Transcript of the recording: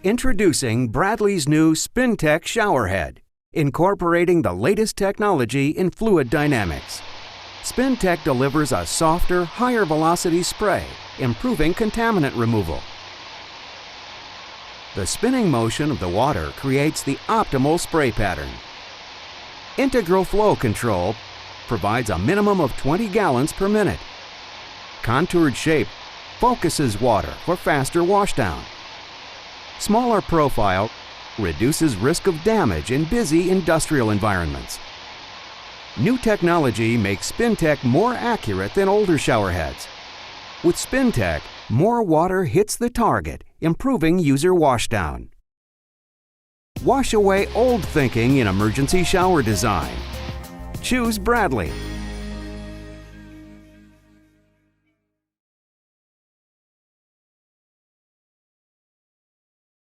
Introducing Bradley's new Spintec Showerhead, incorporating the latest technology in fluid dynamics. Spintec delivers a softer, higher velocity spray, improving contaminant removal. The spinning motion of the water creates the optimal spray pattern. Integral flow control provides a minimum of 20 gallons per minute. Contoured shape focuses water for faster washdown. Smaller profile reduces risk of damage in busy industrial environments. New technology makes Spintec more accurate than older showerheads. With Spintec, more water hits the target, improving user washdown. Wash away old thinking in emergency shower design. Choose Bradley.